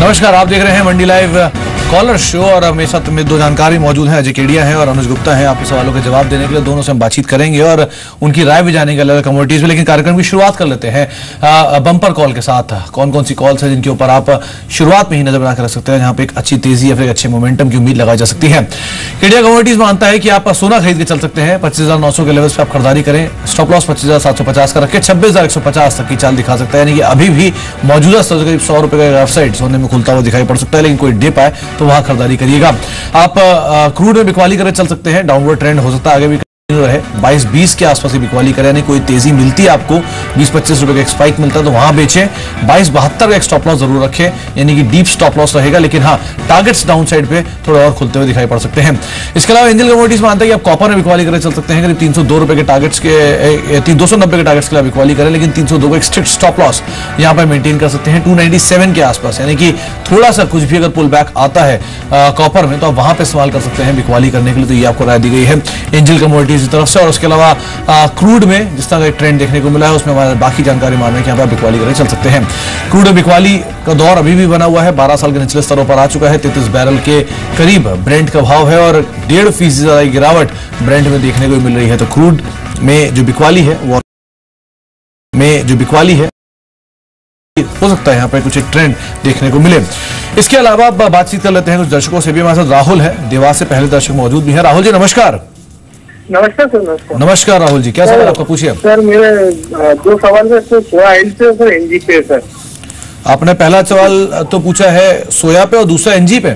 नमस्कार, आप देख रहे हैं मंडी लाइव कॉलर शो और मेरे साथ में दो जानकारी मौजूद हैं। अजय केडिया हैं और अनुज गुप्ता हैं। आपके सवालों के जवाब देने के लिए दोनों से हम बातचीत करेंगे और उनकी राय भी जानेंगे अलग अलग कम्युनिटीज में। लेकिन कार्यक्रम की शुरुआत कर लेते हैं बम्पर कॉल के साथ। कौन कौन सी कॉल्स है जिनके ऊपर आप शुरुआत में ही नजर बनाकर रख सकते हैं, जहां पे एक अच्छी तेजी या फिर अच्छे मोमेंटम की उम्मीद लगाई जा सकती है। केडिया कम्युनिटीज मानता है कि आप सोना खरीद के चल सकते हैं। 25,900 के लेवल पे आप खरीदारी करें। स्टॉप लॉस 25,750 का रखें। 26,150 तक की चाल दिखा सकता है, यानी कि अभी भी मौजूदा स्तर करीब 100 रुपए का वेबसाइट सोने में खुलता हुआ दिखाई पड़ सकता है। लेकिन कोई डिप आए तो वहां खरीदारी करिएगा। आप क्रूड में बिकवाली करके चल सकते हैं। डाउनवर्ड ट्रेंड हो सकता है आगे भी रहे। 22-20 के आसपास ही बिकवाली करें, यानी कोई तेजी मिलती है आपको 20-25 रुपए का एक स्पाइक मिलता है तो वहां बेचें। 22-72 का एक स्टॉप लॉस जरूर रखें, यानी कि डीप स्टॉप लॉस रहेगा। लेकिन हाँ, टारगेट्स डाउन साइड पे थोड़े और खुलते हुए दिखाई पड़ सकते हैं। इसके अलावा एंजल कमोडिटीज मानता है कि आप कॉपर में बिकवाली करके चल सकते हैं। करीब 302 रुपए के टारगेट्स के 290 के टारगेट्स के लिए बिकवाली करें, लेकिन 302 का एक स्ट्रिक्ट स्टॉप लॉस यहाँ पर मेंटेन कर सकते हैं 297 के आसपास। यानी कि थोड़ा सा कुछ भी अगर पुल बैक आता है कॉपर में तो आप वहां पर इस्तेमाल कर सकते हैं बिकवाली करने के लिए। तो ये आपको राय दी गई है एंजल कमोडिटीज की तरफ से। और उसके अलावा क्रूड में जिस तरह का एक ट्रेंड देखने को मिला है उसमें हमारे बाकी जानकारी मान रहे हैं कि यहाँ पर बिकवाली करके चल सकते हैं। क्रूड में बिकवाली का दौर अभी भी बना हुआ है। 12 साल के निचले स्तरों पर आ चुका है। 33 बैरल के करीब ब्रेंट का भाव है और 1.5% ज्यादा गिरावट ब्रेंट में देखने को मिल रही है। तो क्रूड में जो बिकवाली है हो सकता है यहाँ पर कुछ एक ट्रेंड देखने को मिले। इसके अलावा बातचीत कर लेते हैं कुछ दर्शकों से भी। हमारे साथ राहुल है, देवास से पहले दर्शक मौजूद भी है। राहुल जी नमस्कार। नमस्कार सर। नमस्कार। नमस्कार राहुल जी, क्या सवाल आपका पूछिए। सर मेरे दो सवाल है, तो सोया ऑयल पे और एनजी पे सर। आपने पहला सवाल तो पूछा है सोया पे और दूसरा एनजी पे।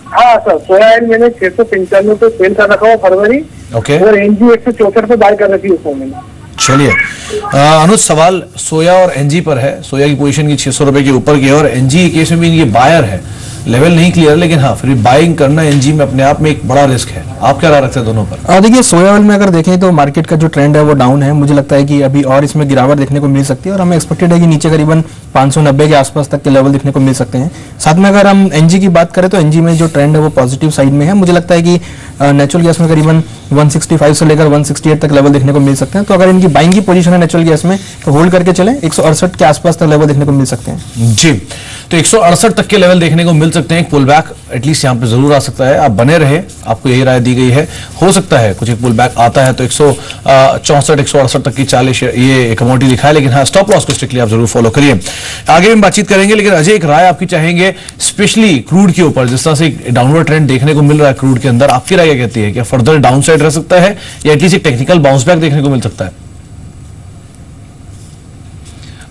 हाँ सर, सोया ऑयल मैंने 695 पे सेल कर रखा हुआ फरवरी। ओके। और एनजी 164 पे बाय कर रखी है उसमें मैंने। चलिए अनुज, सवाल सोया और एनजी पर है। सोया की पोजीशन की 600 रुपए के ऊपर की है और एनजी के केस में भी इनकी बायर है। लेवल नहीं क्लियर, लेकिन हाँ फिर बाइंग करना एनजी में अपने आप में एक बड़ा रिस्क है। आप क्या राय रखते हैं दोनों पर? देखिए, सोया ऑयल में अगर देखें तो मार्केट का जो ट्रेंड है वो डाउन है। मुझे लगता है कि अभी और इसमें गिरावट देखने को मिल सकती है और हमें एक्सपेक्टेड है कि नीचे करीबन 590 के आसपास तक के लेवल देखने को मिल सकते हैं। साथ में अगर हम एनजी की बात करें तो एनजी में जो ट्रेंड है वो पॉजिटिव साइड में है। मुझे लगता है कि नेचुरल गैस में करीबन 165 से लेकर 168 तक लेवल देखने को मिल सकते हैं। तो अगर इनकी बाइंग की पोजीशन है नेचुरल गैस में तो होल्ड करके चलें। 168 के आसपास तक लेवल देखने को मिल सकते हैं। जी, तो 168 तक के लेवल देखने को मिल सकते हैं। एक पुल बैक एटलीस्ट यहाँ पे जरूर आ सकता है। आप बने रहे, आपको यही राय दी गई है। हो सकता है कुछ एक पुल बैक आता है तो 164-168 तक की चाल ये कमोडिटी दिखाए। लेकिन हाँ, स्टॉप लॉस को स्ट्रिक्टली आप जरूर फॉलो करिए। आगे भी बातचीत करेंगे, लेकिन अजय एक राय आपकी चाहेंगे स्पेशली क्रूड के ऊपर। जिस तरह से डाउनवर्ड ट्रेंड देखने को मिल रहा है क्रूड के अंदर, आपकी राय क्या कहती है? क्या फर्दर डाउन साइड रह सकता है या एटलीस्ट एक टेक्निकल बाउंस बैक देखने को मिल सकता है?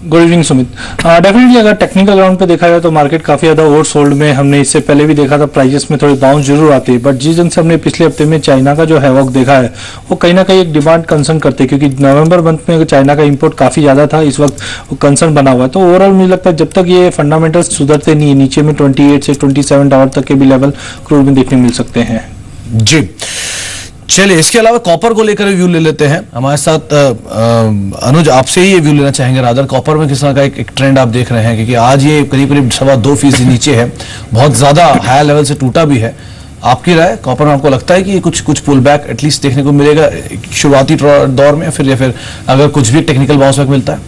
Good evening Sumit. डेफिनेटली अगर टेक्निकल ग्राउंड पे देखा जाए तो मार्केट काफी ज्यादा ओवर सोल्ड में हमने इससे पहले भी देखा था। प्राइजेस में थोड़ी बाउंस जरूर आती है, बट जिस ढंग से हमने पिछले हफ्ते में चाइना का जो हैवॉक देखा है वो कहीं ना कहीं एक डिमांड कंसर्न करते हैं, क्योंकि नवंबर मंथ में चाइना का इंपोर्ट काफी ज्यादा था। इस वक्त वो कंसर्न बना हुआ है। तो ओवरऑल मुझे लगता है जब तक ये फंडामेंटल्स सुधरते नहीं है, नीचे में 28 से 27 डॉलर तक के भी लेवल क्रूड में देखने मिल सकते हैं। जी, चलिए इसके अलावा कॉपर को लेकर व्यू ले लेते हैं। हमारे साथ अनुज आपसे ही ये व्यू लेना चाहेंगे रादर। कॉपर में किस तरह का एक ट्रेंड आप देख रहे हैं, क्योंकि आज ये करीब 2.25% नीचे है, बहुत ज्यादा हाई लेवल से टूटा भी है। आपकी राय कॉपर में, आपको लगता है कि कुछ पुल बैक एटलीस्ट देखने को मिलेगा शुरुआती दौर में, फिर अगर कुछ भी टेक्निकल बाउंस बैक मिलता है?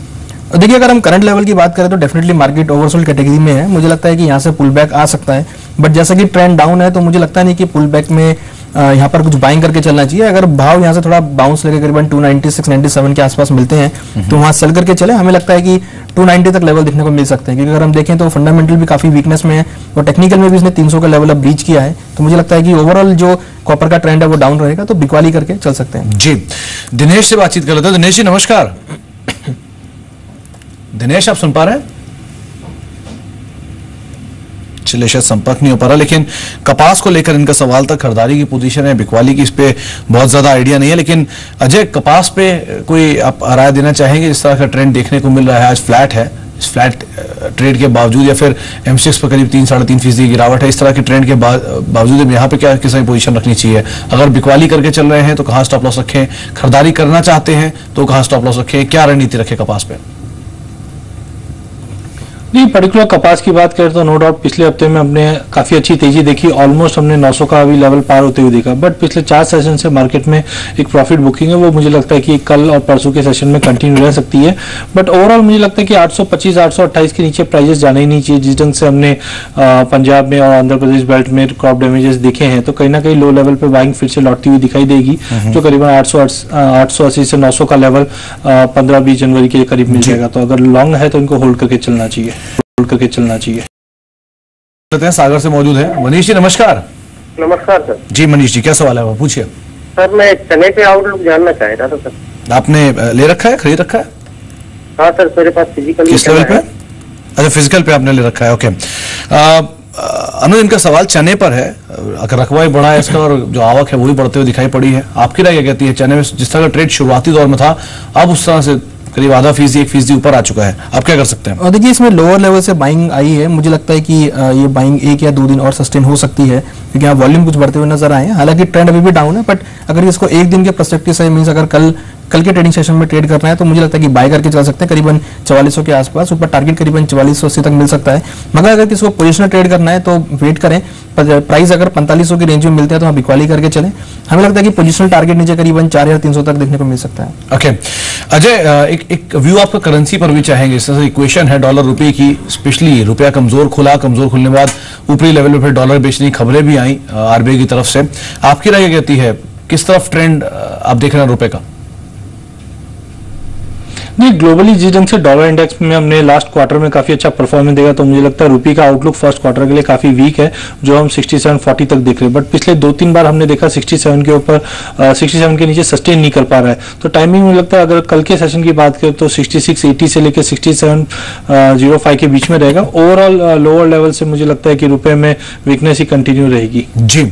देखिए, अगर हम करंट लेवल की बात करें तो डेफिनेटली मार्केट ओवरसोल्ड कैटेगरी में है। मुझे लगता है कि यहाँ से पुल बैक आ सकता है, बट जैसा कि ट्रेंड डाउन है तो मुझे लगता नहीं कि पुल बैक में यहाँ पर कुछ बाइंग करके चलना चाहिए। अगर भाव यहाँ से थोड़ा बाउंस लेकर करीबन 296-97 के आसपास मिलते हैं तो वहाँ सेल करके चले। हमें लगता है कि 290 तक लेवल देखने को मिल सकते हैं, क्योंकि अगर हम देखें तो फंडामेंटल भी काफी वीकनेस में है और टेक्निकल में भी इसने 300 का लेवल अब ब्रीच किया है। तो मुझे लगता है कि ओवरऑल जो कॉपर का ट्रेंड है वो डाउन रहेगा, तो बिकवाली करके चल सकते हैं। जी, दिनेश से बातचीत कर लेते हैं। दिनेश जी नमस्कार। दिनेश आप सुन पा रहे हैं? चलिए शायद संपर्क नहीं हो पा रहा, लेकिन कपास को लेकर इनका सवाल था। खरीदारी की पोजीशन है, बिकवाली की इस पे बहुत ज्यादा आइडिया नहीं है। लेकिन अजय, कपास पे कोई आप राय देना चाहेंगे? जिस तरह का ट्रेंड देखने को मिल रहा है, आज फ्लैट है, इस फ्लैट ट्रेड के बावजूद या फिर M6 पर करीब 3-3.5% गिरावट है। इस तरह के ट्रेंड के बावजूद यहाँ पे क्या किस तरह पोजीशन रखनी चाहिए? अगर बिकवाली करके चल रहे हैं तो कहाँ स्टॉप लॉस रखें? खरीदारी करना चाहते हैं तो कहाँ स्टॉप लॉस रखें? क्या रणनीति रखें कपास पे? नहीं, पर्टिकुलर कपास की बात करें तो नो डाउट पिछले हफ्ते में हमने काफी अच्छी तेजी देखी, ऑलमोस्ट हमने 900 का भी लेवल पार होते हुए देखा, बट पिछले 4 सेशन से मार्केट में एक प्रॉफिट बुकिंग है, वो मुझे लगता है कि कल और परसों के सेशन में कंटिन्यू रह सकती है। बट ओवरऑल मुझे लगता है कि 825 828 के नीचे प्राइसेस जाने ही नहीं चाहिए। जिस ढंग से हमने पंजाब में और आंध्र प्रदेश बेल्ट में क्रॉप डैमेजेस देखे हैं, तो कहीं ना कहीं लो लेवल पे बाइंग फिर से लौटती हुई दिखाई देगी, जो करीबन 880 से 900 का लेवल 15-20 जनवरी के करीब मिल जाएगा। तो अगर लॉन्ग है तो इनको होल्ड करके चलना चाहिए। सागर से मौजूद है मनीष जी, नमस्कार। नमस्कार सर। जी मनीष जी, क्या सवाल है वो पूछिए। सर मैं चने के आउटलुक जानना चाह रहा था सर। आपने ले रखा है, खरीद रखा है? हाँ सर, मेरे पास फिजिकल किस लेवल पे? अच्छा, फिजिकल पे आपने ले रखा है, ओके। अनुज, इनका सवाल चने पर है। अगर रकबा ही बढ़ा है इसका और जो आवक है वो भी बढ़ते हुए दिखाई पड़ी है, आपकी राय क्या कहती है? चने में जिस तरह का ट्रेड शुरुआती दौर में था, अब उस तरह से करीब आधा फीसदी 1% ऊपर आ चुका है, आप क्या कर सकते हैं? और देखिए, इसमें लोअर लेवल से बाइंग आई है, मुझे लगता है कि ये बाइंग 1 या 2 दिन और सस्टेन हो सकती है, क्योंकि यहाँ वॉल्यूम कुछ बढ़ते हुए नजर आए हैं। हालांकि ट्रेंड अभी भी डाउन है, बट अगर इसको 1 दिन के पर्सपेक्टिव से मींस अगर कल के ट्रेडिंग सेशन में ट्रेड करना है तो मुझे लगता है कि बाय करके चल सकते हैं करीबन 4400 के आसपास। ऊपर टारगेट करीबन 4480 तक मिल सकता है। मगर अगर किसी को पोजिशनल ट्रेड करना है तो वेट करें, प्राइस अगर 4500 की रेंज में मिलते हैं तो हम इक्वाली करके चलें। हमें लगता है कि पोजिशनल टारगेट नीचे करीबन 4300 तक देखने को मिल सकता है। ओके अजय, एक व्यू आपका करेंसी पर भी चाहेंगे। इस तरह से इक्वेशन है डॉलर रुपये की, स्पेशली रुपया कमजोर खुलने के बाद ऊपरी लेवल पे फिर डॉलर बेचने की खबरें भी आई आरबीआई की तरफ से। आपकी राय क्या कहती है, किस तरफ ट्रेंड आप देख रहे हैं रुपए का? नहीं, ग्लोबली जिस ढंग से डॉलर इंडेक्स में हमने लास्ट क्वार्टर में काफी अच्छा परफॉर्मेंस देखा, तो मुझे लगता है रुपये का आउटलुक फर्स्ट क्वार्टर के लिए काफी वीक है, जो हम 67.40 तक देख रहे हैं। बट पिछले 2-3 बार हमने देखा 67 के ऊपर 67 के नीचे सस्टेन नहीं कर पा रहा है। तो टाइमिंग मुझे लगता है अगर कल के सेशन की बात करें तो 6680 से लेकर 6705 के बीच में रहेगा। ओवरऑल लोअर लेवल से मुझे लगता है कि रुपए में वीकनेस ही कंटिन्यू रहेगी। जी,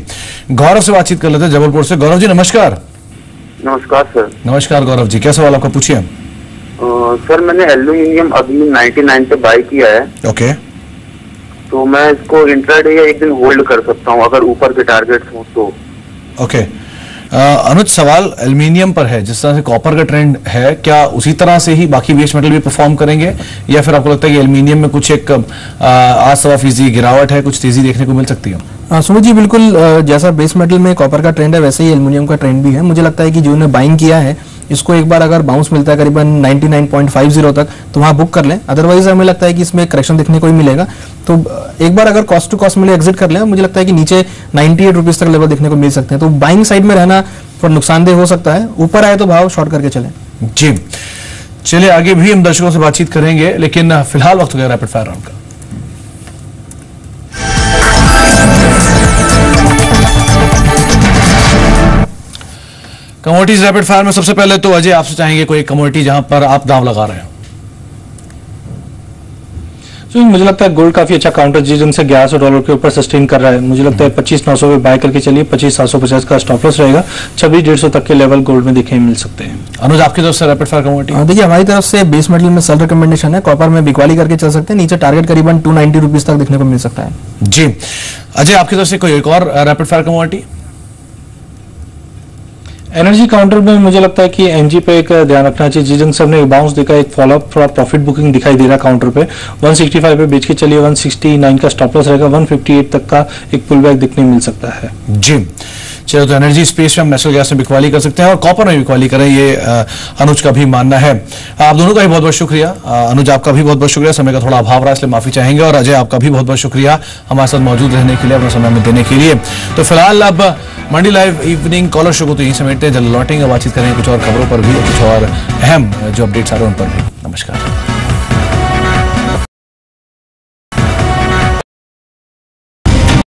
गौरव से बातचीत कर लेते हैं जबलपुर से। गौरव जी नमस्कार। नमस्कार सर। नमस्कार गौरव जी, क्या सवाल आपका पूछिए। सर मैंने एल्यूमिनियम अभी 99 पे बाय किया है। ओके, तो मैं इसको इंट्राडे या एक दिन होल्ड कर सकता हूँ अगर ऊपर के टारगेट हो तो? ओके अनुज, सवाल एल्यूमिनियम पर है। जिस तरह से कॉपर का ट्रेंड है, क्या उसी तरह से ही बाकी बेस मेटल भी परफॉर्म करेंगे, या फिर आपको लगता है कि एल्यूमिनियम में कुछ एक 8-सवा% गिरावट है, कुछ तेजी देखने को मिल सकती है? सुमित जी, बिल्कुल जैसा बेस मेटल में कॉपर का ट्रेंड है वैसे ही एल्यूमिनियम का ट्रेंड भी है। मुझे लगता है कि जो उन्होंने बाइंग किया है, इसको एक बार अगर बाउंस मिलता है करीबन 99.50 तक तो वहां बुक कर लें। अदरवाइज हमें लगता है कि इसमें करेक्शन देखने को ही मिलेगा। तो एक बार अगर कॉस्ट टू कॉस्ट मिले एग्जिट कर लें, मुझे लगता है कि नीचे 98 रुपीज तक लेवल देखने को मिल सकते हैं। तो बाइंग साइड में रहना थोड़ा नुकसानदेह हो सकता है। ऊपर आए तो भाव शॉर्ट करके चलें। जी, चलिए आगे भी हम दर्शकों से बातचीत करेंगे, लेकिन फिलहाल वक्त हो गया रैपिड फायर राउंड का। कमोडिटीज रैपिड फायर में सबसे पहले तो अजय आपसे चाहेंगे कोई कमोडिटी जहां पर आप दांव लगा रहे हो। तो मुझे लगता है गोल्ड काफी अच्छा काउंटर जिस ढंग से $1100 के ऊपर सस्टेन कर रहा है। मुझे लगता है 25,900 पे बाय करके चलिए, 25,750 का स्टॉप लॉस रहेगा। 26,150 तक के लेवल गोल्ड में देखे मिल सकते हैं। अनुज, आपकी तरफ से रैपिड फायर कमोडिटी? देखिए, हमारी तरफ से बेस मेटल में सेल रिकमेंडेशन है। कॉपर में बिकवाली करके चल सकते हैं, नीचे टारगेट करीबन 290 रुपीज तक देखने को मिल सकता है। जी, अजय आपकी तरफ से कोई एक और rapid fire commodity? Energy counter में मुझे लगता है कि एनजी पे एक ध्यान रखना चाहिए। जिस ढंग से हमने बाउंस देखा, एक फॉलोअप थोड़ा प्रॉफिट बुकिंग दिखाई दे रहा है काउंटर पे। 165 पे बेच के चलिए, 169 का स्टॉप लॉस रहेगा। 158 तक का एक पुल बैक देखने मिल सकता है। जी, चलो तो एनर्जी स्पेस में हम नेचुरल गैस में बिकवाली कर सकते हैं और कॉपर में बिकवाली करें, ये अनुज का भी मानना है। आप दोनों का भी बहुत बहुत शुक्रिया। अनुज, आपका भी बहुत बहुत शुक्रिया, समय का थोड़ा अभाव रहा इसलिए माफी चाहेंगे। और अजय, आपका भी बहुत बहुत शुक्रिया हमारे साथ मौजूद रहने के लिए, अपना समय में देने के लिए। तो फिलहाल अब मंडी लाइव इवनिंग कॉलर शो को तो यहीं समेटते हैं। जल्द लौटेंगे, बातचीत करेंगे कुछ और खबरों पर भी और कुछ और अहम जो अपडेट्स आ रहे हैं उन पर भी। नमस्कार।